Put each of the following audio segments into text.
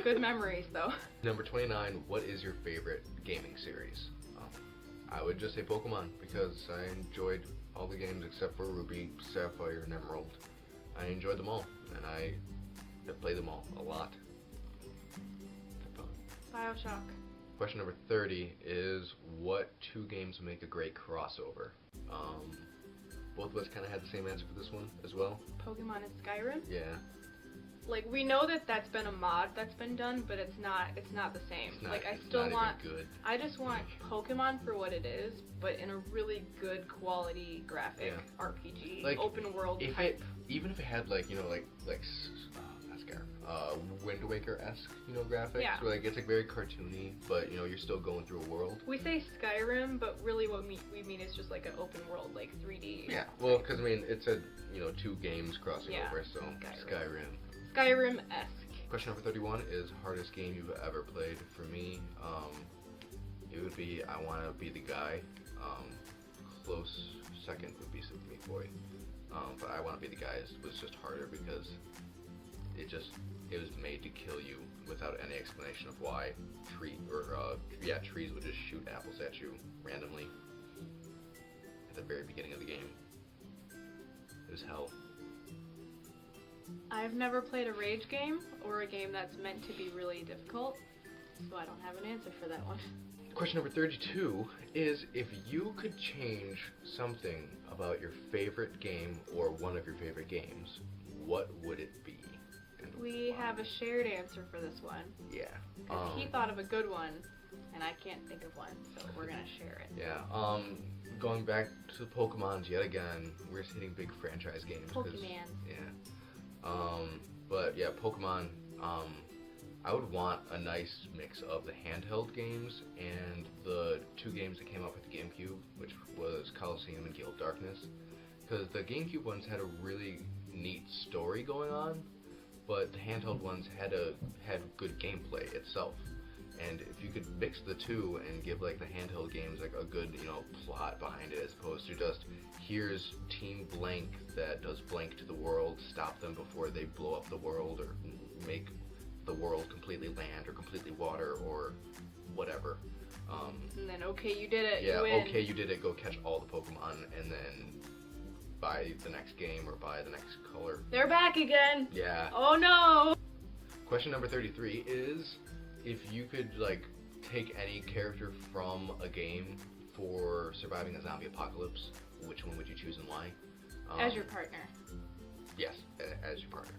Good memories, though. Number 29, what is your favorite gaming series? I would just say Pokemon, because I enjoyed all the games except for Ruby, Sapphire, and Emerald. I enjoyed them all, and I have played them all a lot. Bioshock. Question number 30 is, what two games make a great crossover? Both of us kind of had the same answer for this one as well. Pokemon and Skyrim. Yeah. Like, we know that that's been a mod that's been done, but it's not the same. It's not, like, I it's still not want, even good. I just want Pokemon for what it is, but in a really good quality graphic RPG, Like, open world If type. even if it had like, you know, like not Skyrim, Wind Waker-esque, you know, graphics, Yeah. where like it's like very cartoony, but you know you're still going through a world. We say Skyrim, but really what we mean is just like an open world, like 3D. Yeah, well, because I mean it's a, you know, two games crossing Yeah, over, so Skyrim. Skyrim. Skyrim-esque. Question number 31 is hardest game you've ever played. For me, it would be I Want to Be the Guy. Close second would be Super Meat Boy. But I Want to Be the Guy was just harder because it was made to kill you without any explanation of why. Trees would just shoot apples at you randomly at the very beginning of the game. It was hell. I've never played a rage game or a game that's meant to be really difficult, so I don't have an answer for that one. Question number 32 is, if you could change something about your favorite game or one of your favorite games, what would it be? And We why? have a shared answer for this one. Yeah. 'Cause he thought of a good one, and I can't think of one, so we're gonna share it. Yeah. Going back to the Pokemons yet again, we're just hitting big franchise games. Pokemon. Yeah. But yeah, Pokemon. I would want a nice mix of the handheld games and the two games that came out with the GameCube, which was Coliseum and Gale of Darkness. Because the GameCube ones had a really neat story going on, but the handheld ones had good gameplay itself. And if you could mix the two and give like the handheld games like a good, you know, plot behind it, as opposed to just here's Team Blank that does blank to the world, stop them before they blow up the world or make the world completely land or completely water or whatever. And then, okay, you did it. Yeah, you win. okay, you did it. Go catch all the Pokemon and then buy the next game or buy the next color. They're back again. Yeah. Oh no. Question number 33 is, if you could like take any character from a game for surviving a zombie apocalypse, which one would you choose and why? As your partner. Yes, as your partner.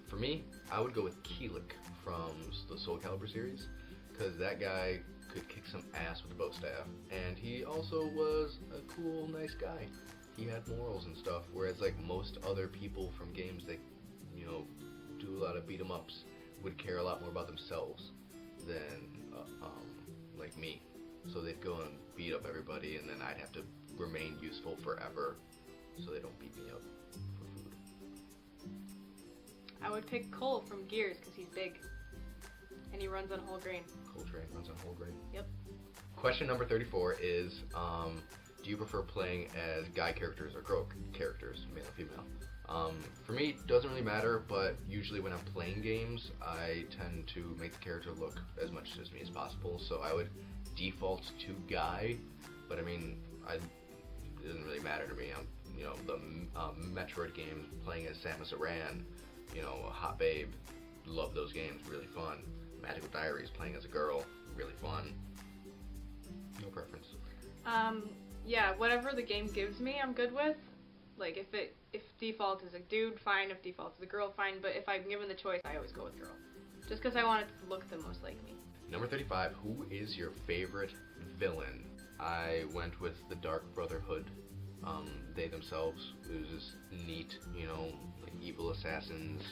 For me, I would go with Keelik from the Soul Calibur series, because that guy could kick some ass with a bow staff, and he also was a cool, nice guy. He had morals and stuff, whereas like most other people from games that, you know, do a lot of beat 'em ups would care a lot more about themselves than like me. So they'd go and beat up everybody, and then I'd have to remain useful forever, so they don't beat me up for food. I would pick Cole from Gears because he's big. And he runs on whole grain. Coltrane runs on whole grain. Yep. Question number 34 is, do you prefer playing as guy characters or girl characters, male or female? For me, it doesn't really matter, but usually when I'm playing games, I tend to make the character look as much as me as possible, so I would default to guy, but I mean, it doesn't really matter to me. You know, the Metroid games, playing as Samus Aran, you know, a hot babe, love those games, really fun. Magical Diaries, playing as a girl, really fun. No preference. Yeah, whatever the game gives me, I'm good with. Like, if default is a dude, fine. If default is a girl, fine. But if I'm given the choice, I always go with girl. Just because I want it to look the most like me. Number 35, who is your favorite villain? I went with the Dark Brotherhood. They themselves, it was just neat, you know, like evil assassins,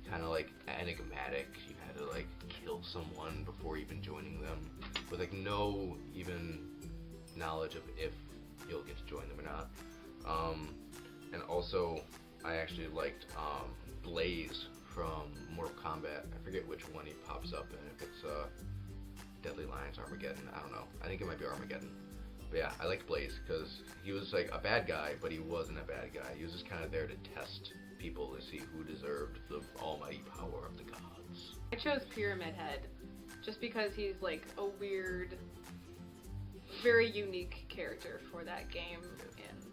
kind of like enigmatic. You had to like kill someone before even joining them, with like no even knowledge of if you'll get to join them or not. And also, I actually liked Blaze from Mortal Kombat. I forget which one he pops up in, if it's Deadly Alliance, Armageddon, I don't know. I think it might be Armageddon. But yeah, I liked Blaze because he was like a bad guy, but he wasn't a bad guy. He was just kind of there to test people to see who deserved the almighty power of the gods. I chose Pyramid Head just because he's like a weird, very unique character for that game, and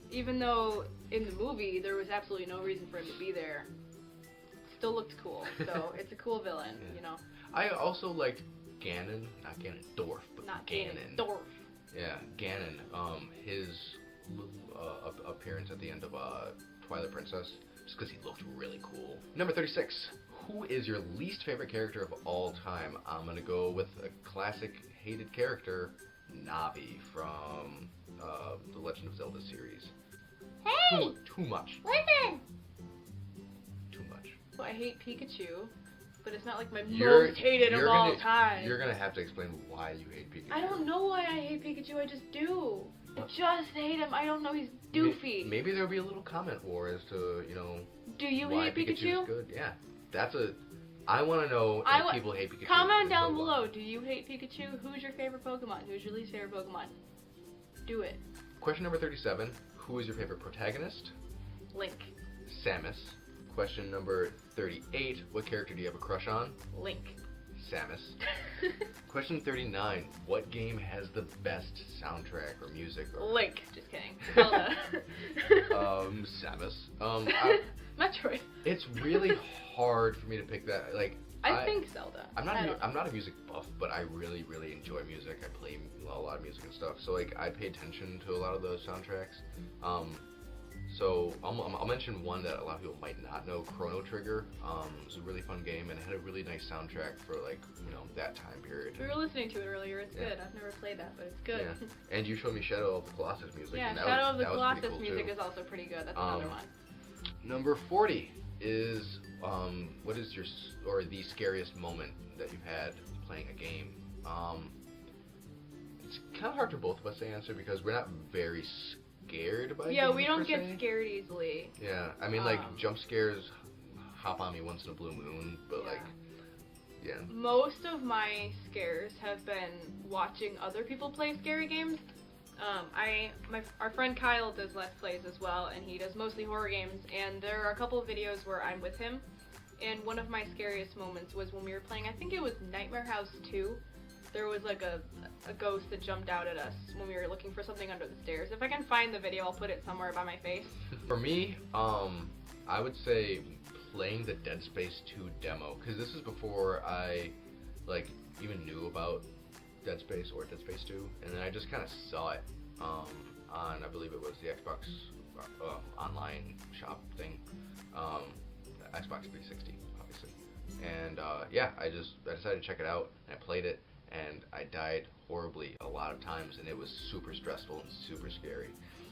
even though in the movie there was absolutely no reason for him to be there, still looked cool. So it's a cool villain, you know. I also liked Ganon, not Ganondorf, but Not Ganon. Ganondorf. Yeah, Ganon. His little appearance at the end of Twilight Princess, just because he looked really cool. Number 36. Who is your least favorite character of all time? I'm gonna go with a classic hated character, Navi from the Legend of Zelda series. Hey! Too much. Listen! Too much. Well, I hate Pikachu, but it's not like my You're- most hated of you're all gonna- time. You're gonna have to explain why you hate Pikachu. I don't know why I hate Pikachu, I just do. I just hate him. I don't know, he's doofy. Maybe there'll be a little comment war as to, you know, Do you why hate Pikachu's Pikachu? good. Yeah, I want to know if people hate Pikachu. Comment down below. Do you hate Pikachu? Who's your favorite Pokemon? Who's your least favorite Pokemon? Do it. Question number 37. Who is your favorite protagonist? Link. Samus. Question number 38. What character do you have a crush on? Link. Samus. Question 39. What game has the best soundtrack or music? Or, Link. Just kidding. Zelda. Samus. Metroid. It's really hard for me to pick that. Like, I think Zelda. I'm not a music buff, but I really, really enjoy music. I play a lot of music and stuff, so like I pay attention to a lot of those soundtracks. So I'll mention one that a lot of people might not know. Chrono Trigger. It was a really fun game and it had a really nice soundtrack for like that time period. We were listening to it earlier. It's good. I've never played that, but it's good. Yeah. And you showed me Shadow of the Colossus music. Yeah, and Shadow of the that was Colossus pretty cool music too. is also pretty good. That's another one. Number 40 is what is the scariest moment that you've had playing a game? It's kind of hard for both of us to answer because we're not very scared by Yeah, games, we don't per get se. scared easily. Yeah, I mean like jump scares hop on me once in a blue moon, but yeah. Most of my scares have been watching other people play scary games. Our friend Kyle does Let's Plays as well, and he does mostly horror games, and there are a couple of videos where I'm with him, and one of my scariest moments was when we were playing, I think it was Nightmare House 2. There was like a ghost that jumped out at us when we were looking for something under the stairs. If I can find the video, I'll put it somewhere by my face. For me, I would say playing the Dead Space 2 demo, because this is before I like even knew about Dead Space or Dead Space 2, and then I just kind of saw it on, I believe it was the Xbox online shop thing, Xbox 360, obviously. And I decided to check it out, and I played it, and I died horribly a lot of times, and it was super stressful and super scary.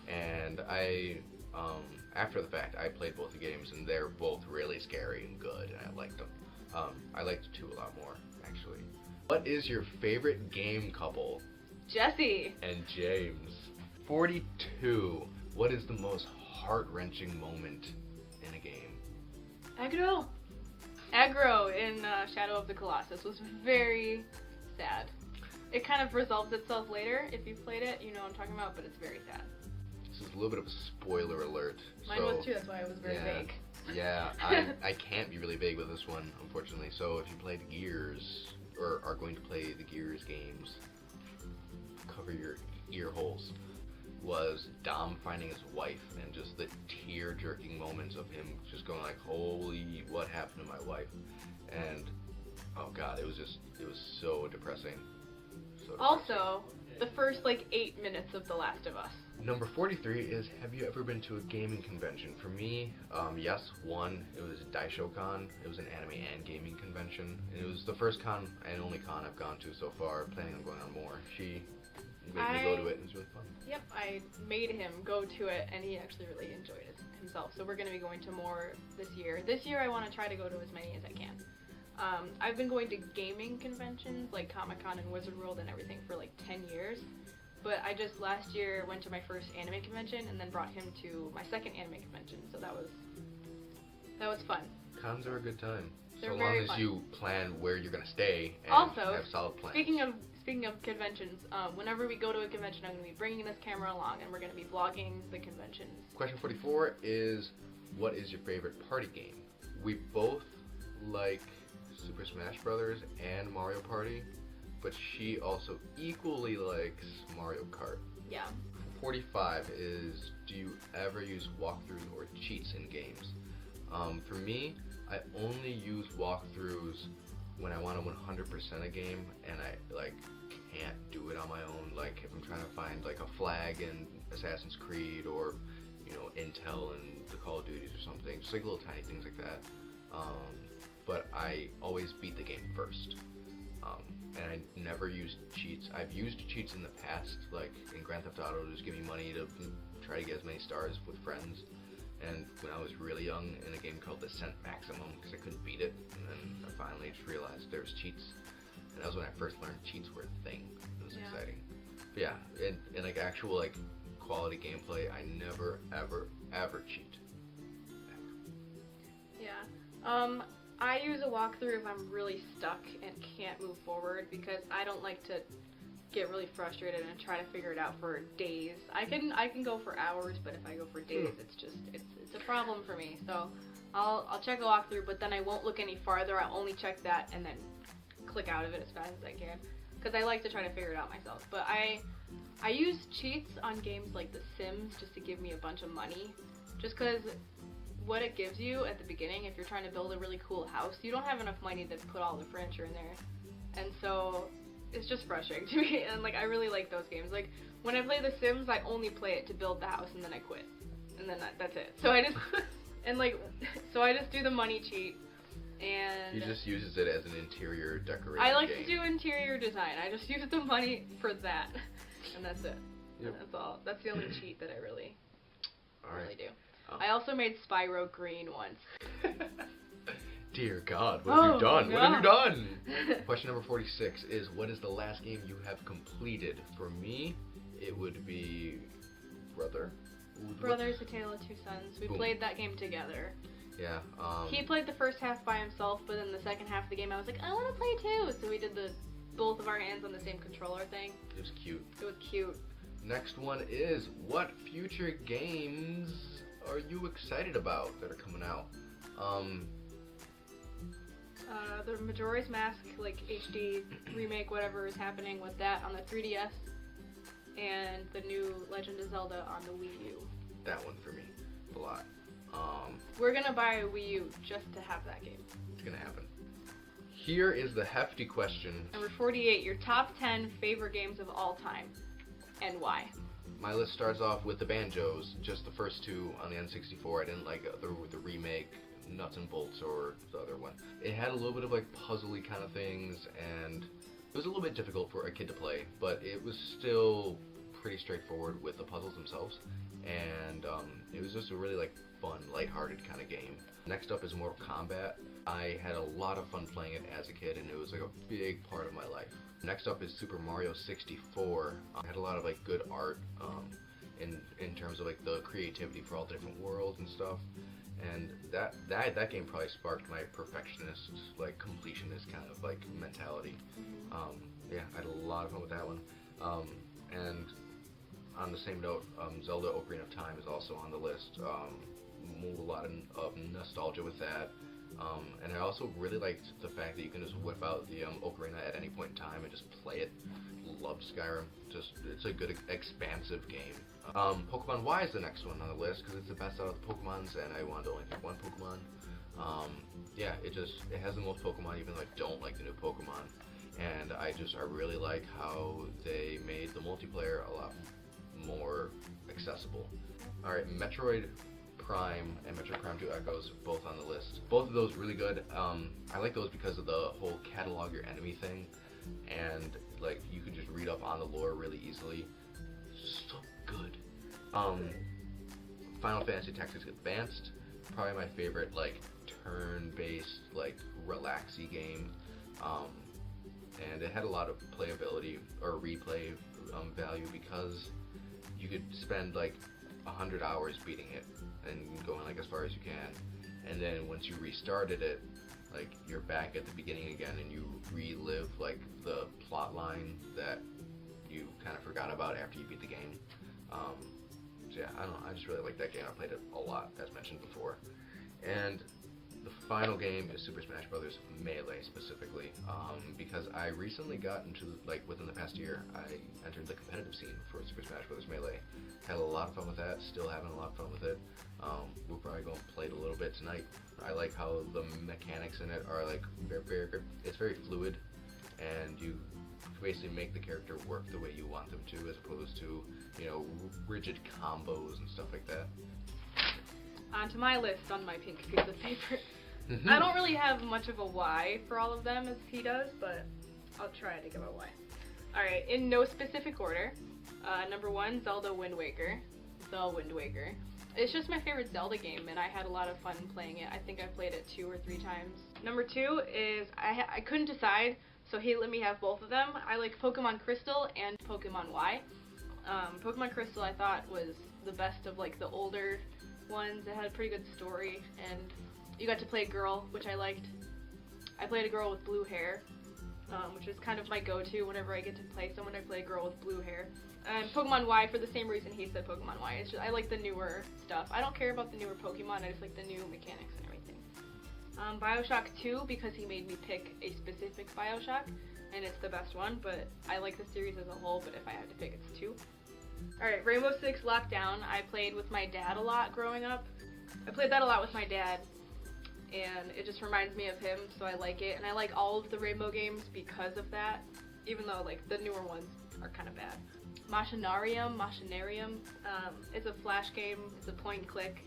And after the fact, I played both the games, and they're both really scary and good, and I liked them. I liked 2 a lot more, actually. What is your favorite game couple? Jesse. And James. 42. What is the most heart-wrenching moment in a game? Aggro. Aggro in Shadow of the Colossus was very sad. It kind of resolves itself later. If you've played it, you know what I'm talking about, but it's very sad. This is a little bit of a spoiler alert. Mine was too, that's why I was very vague. Yeah, I can't be really vague with this one, unfortunately. So if you played Gears, or are going to play the Gears games, cover your ear holes, was Dom finding his wife and just the tear-jerking moments of him just going like, holy, what happened to my wife? And, oh god, it was so depressing. Also, the first 8 minutes of The Last of Us. Number 43 is, have you ever been to a gaming convention? For me, yes, one. It was DaishoCon. It was an anime and gaming convention. And it was the first con and only con I've gone to so far. Planning on going on more. She made me go to it. It was really fun. Yep, I made him go to it, and he actually really enjoyed it himself. So we're going to be going to more this year. This year I want to try to go to as many as I can. I've been going to gaming conventions like Comic-Con and Wizard World and everything for 10 years. But I just last year went to my first anime convention and then brought him to my second anime convention. So that was fun. Cons are a good time. They're so very long as fun. you plan where you're going to stay and also, have solid plans. Speaking of conventions, whenever we go to a convention, I'm going to be bringing this camera along and we're going to be vlogging the conventions. Question 44 is, what is your favorite party game? We both like Super Smash Brothers and Mario Party, but she also equally likes Mario Kart. Yeah. 45 is, do you ever use walkthroughs or cheats in games? For me, I only use walkthroughs when I want to 100% a game and I like can't do it on my own. Like if I'm trying to find like a flag in Assassin's Creed or intel in the Call of Duties or something, just like little tiny things like that. But I always beat the game first. And I never used cheats. I've used cheats in the past, like in Grand Theft Auto, to just give me money to try to get as many stars with friends. And when I was really young, in a game called Descent Maximum, because I couldn't beat it, and then I finally just realized there was cheats. And that was when I first learned cheats were a thing. It was exciting. But yeah, in like actual like quality gameplay, I never ever cheat. Yeah. I use a walkthrough if I'm really stuck and can't move forward, because I don't like to get really frustrated and try to figure it out for days. I can go for hours, but if I go for days, it's a problem for me. So I'll check a walkthrough, but then I won't look any farther. I'll only check that and then click out of it as fast as I can, because I like to try to figure it out myself. But I use cheats on games like The Sims just to give me a bunch of money, just because what it gives you at the beginning, if you're trying to build a really cool house, you don't have enough money to put all the furniture in there, and so it's just frustrating to me. And like I really like those games. Like when I play The Sims, I only play it to build the house and then I quit, and then that's it. So I just I just do the money cheat, and He just uses it as an interior decoration. I like to do interior design. I just use the money for that, and that's it. Yep. And that's all. That's the only cheat that I really do. Oh. I also made Spyro green once. Dear God, what have you done? No. What have you done? Question number 46 is, what is the last game you have completed? For me, it would be Brothers: A Tale of Two Sons. We Boom. played that game together. Yeah. He played the first half by himself, but then the second half of the game I was like, I want to play too. So we did both of our hands on the same controller thing. It was cute. It was cute. Next one is, what future games are you excited about that are coming out? The Majora's Mask, like HD remake, whatever is happening with that on the 3DS, and the new Legend of Zelda on the Wii U. That one for me, a lot. We're gonna buy a Wii U just to have that game. It's gonna happen. Here is the hefty question. Number 48, your top 10 favorite games of all time, and why? My list starts off with the Banjos, just the first two on the N64. I didn't like the remake, Nuts and Bolts, or the other one. It had a little bit of like puzzly kind of things, and it was a little bit difficult for a kid to play, but it was still pretty straightforward with the puzzles themselves, and it was just a really like fun, lighthearted kind of game. Next up is Mortal Kombat. I had a lot of fun playing it as a kid, and it was like a big part of my life. Next up is Super Mario 64. It had a lot of like good art in terms of like the creativity for all the different worlds and stuff. And that game probably sparked my perfectionist, like completionist kind of like mentality. Yeah, I had a lot of fun with that one. And on the same note, Zelda Ocarina of Time is also on the list. A lot of nostalgia with that. And I also really liked the fact that you can just whip out the Ocarina at any point in time and just play it. Loved Skyrim. It's a good, expansive game. Pokemon Y is the next one on the list because it's the best out of the Pokemons, and I wanted to only pick one Pokemon. Yeah, it has the most Pokemon, even though I don't like the new Pokemon. And I really like how they made the multiplayer a lot more accessible. Alright, Metroid Prime and Metroid Prime 2 Echoes, both on the list. Both of those really good. I like those because of the whole catalog your enemy thing, and like you could just read up on the lore really easily. So good. Final Fantasy Tactics Advanced, probably my favorite like turn-based like relaxy game. And it had a lot of playability or replay value because you could spend like 100 hours beating it and going like as far as you can, and then once you restarted it, like you're back at the beginning again and you relive like the plot line that you kind of forgot about after you beat the game. So yeah, I don't know, I just really like that game. I played it a lot, as mentioned before. And the final game is Super Smash Bros. Melee specifically, because I recently got into, like, within the past year, I entered the competitive scene for Super Smash Bros. Melee. Had a lot of fun with that, still having a lot of fun with it. We'll probably go and play it a little bit tonight. I like how the mechanics in it are, like, it's very fluid, and you basically make the character work the way you want them to, as opposed to, you know, rigid combos and stuff like that. Onto my list on my pink piece of paper. I don't really have much of a why for all of them as he does, but I'll try to give a why. Alright, in no specific order. Number 1, Zelda Wind Waker. The Wind Waker. It's just my favorite Zelda game, and I had a lot of fun playing it. I think I played it 2 or 3 times. Number 2 is, I couldn't decide, so he let me have both of them. I like Pokemon Crystal and Pokemon Y. Pokemon Crystal I thought was the best of, like, the older ones. It had a pretty good story, and you got to play a girl, which I liked. I played a girl with blue hair, which is kind of my go-to whenever I get to play someone. I play a girl with blue hair. And Pokemon Y, for the same reason he said Pokemon Y. It's just, I like the newer stuff. I don't care about the newer Pokemon, I just like the new mechanics and everything. Bioshock 2, because he made me pick a specific Bioshock, and it's the best one, but I like the series as a whole, but if I had to pick, it's 2. Alright, Rainbow Six Lockdown, I played with my dad a lot growing up. I played that a lot with my dad, and it just reminds me of him, so I like it. And I like all of the Rainbow games because of that, even though, like, the newer ones are kind of bad. Machinarium, it's a flash game, it's a point and click,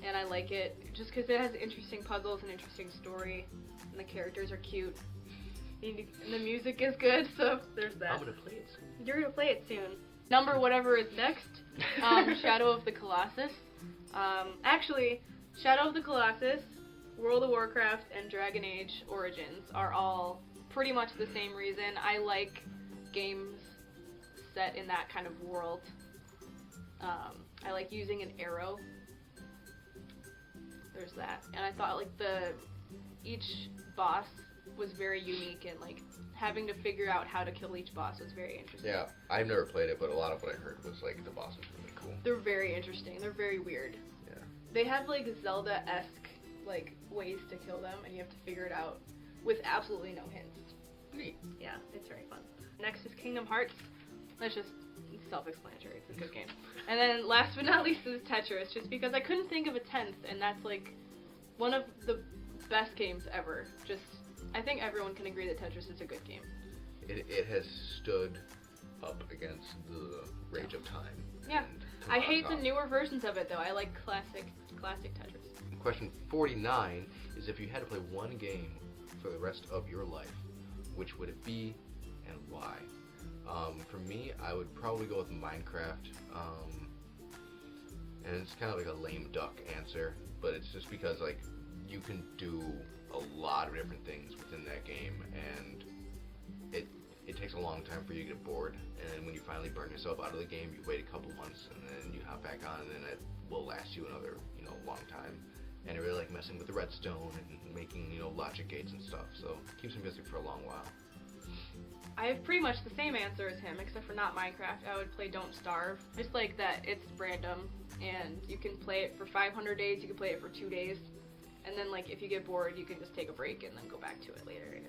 and I like it just because it has interesting puzzles and interesting story, and the characters are cute, and the music is good, so there's that. I'm gonna play it soon. You're gonna play it soon. Number whatever is next, Shadow of the Colossus. Actually, Shadow of the Colossus, World of Warcraft, and Dragon Age Origins are all pretty much the same reason. I like games set in that kind of world. I like using an arrow. There's that. And I thought, like, each boss was very unique, and, like, having to figure out how to kill each boss was very interesting. Yeah, I've never played it, but a lot of what I heard was, like, the bosses were really cool. They're very interesting. They're very weird. Yeah. They have, like, Zelda-esque, like, ways to kill them, and you have to figure it out with absolutely no hints. Neat. Yeah, it's very fun. Next is Kingdom Hearts. That's just self-explanatory. It's a good game. And then last but not least is Tetris, just because I couldn't think of a 10th, and that's, like, one of the best games ever. Just, I think everyone can agree that Tetris is a good game. It has stood up against the rage of time. Yeah. I hate the newer versions of it, though. I like classic Tetris. Question 49 is, if you had to play one game for the rest of your life, which would it be and why? For me, I would probably go with Minecraft, and it's kind of like a lame duck answer, but it's just because, like, you can do a lot of different things within that game, and it takes a long time for you to get bored, and then when you finally burn yourself out of the game, you wait a couple months, and then you hop back on, and then it will last you another, long time. And I really like messing with the redstone and making, logic gates and stuff, so it keeps me busy for a long while. I have pretty much the same answer as him, except for not Minecraft. I would play Don't Starve. Just like that it's random, and you can play it for 500 days, you can play it for 2 days, and then, like, if you get bored, you can just take a break and then go back to it later, and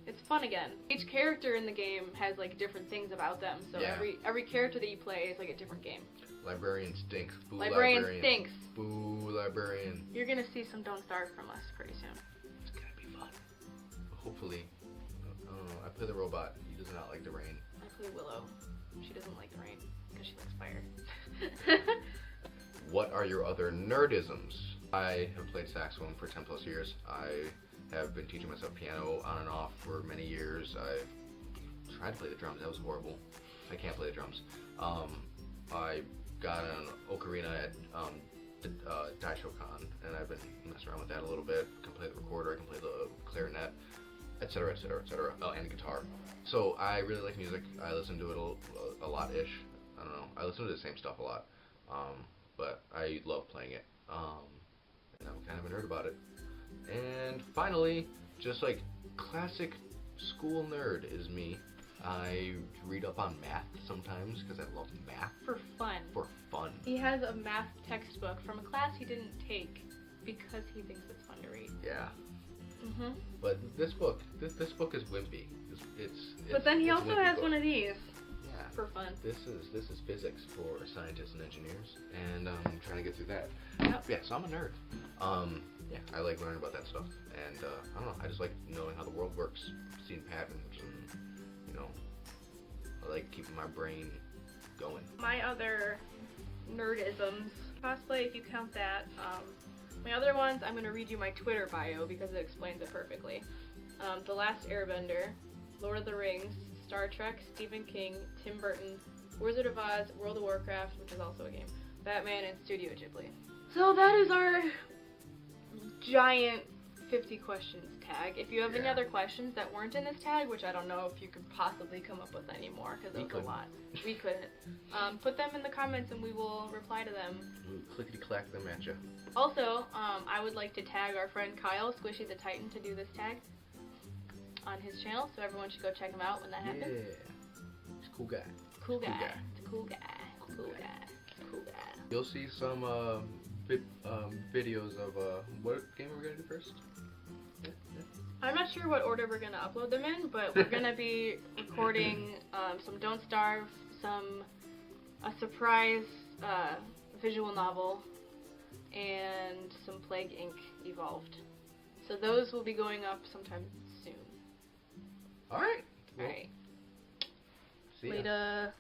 it's fun again. Each character in the game has, like, different things about them, so yeah. every character that you play is, like, a different game. Librarian stinks. Boo, Librarian stinks. Boo, Librarian. You're gonna see some Don't Starve from us pretty soon. It's gonna be fun. Hopefully. I play the robot. He does not like the rain. I play Willow. She doesn't like the rain because she likes fire. What are your other nerdisms? I have played saxophone for 10 plus years. I have been teaching myself piano on and off for many years. I've tried to play the drums. That was horrible. I can't play the drums. I got an ocarina at Daishokan, and I've been messing around with that a little bit. I can play the recorder, I can play the clarinet, etc., etc., etc., and guitar. So I really like music. I listen to it a lot-ish. I don't know. I listen to the same stuff a lot, but I love playing it, and I'm kind of a nerd about it. And finally, just like classic school nerd is me. I read up on math sometimes because I love math. For fun. For fun. He has a math textbook from a class he didn't take because he thinks it's fun to read. Yeah. Mhm. But this book is wimpy. But then he it's a also wimpy has book. one of these Yeah. for fun. This is physics for scientists and engineers, and I'm trying to get through that. Yep. Yeah, so I'm a nerd. Yeah, I like learning about that stuff, and I don't know, I just like knowing how the world works, seeing patterns, and I like keeping my brain going. My other Nerdisms, cosplay, if you count that. My other ones, I'm going to read you my Twitter bio because it explains it perfectly. The Last Airbender, Lord of the Rings, Star Trek, Stephen King, Tim Burton, Wizard of Oz, World of Warcraft, which is also a game, Batman, and Studio Ghibli. So that is our giant 50 questions tag. If you have any other questions that weren't in this tag, which I don't know if you could possibly come up with any more because it was a lot. We couldn't. Put them in the comments and we will reply to them. We'll clickety-clack them at you. Also, I would like to tag our friend Kyle, Squishy the Titan, to do this tag on his channel, so everyone should go check him out when that happens. Yeah. He's a cool guy. Cool guy. Cool guy. It's a cool guy. Cool guy. Cool guy. You'll see some videos of what game are we gonna do first? Yeah. I'm not sure what order we're gonna upload them in, but we're gonna be recording some Don't Starve, a surprise visual novel, and some Plague Inc. Evolved. So those will be going up sometime soon. All right. Well, All right. see ya. Later.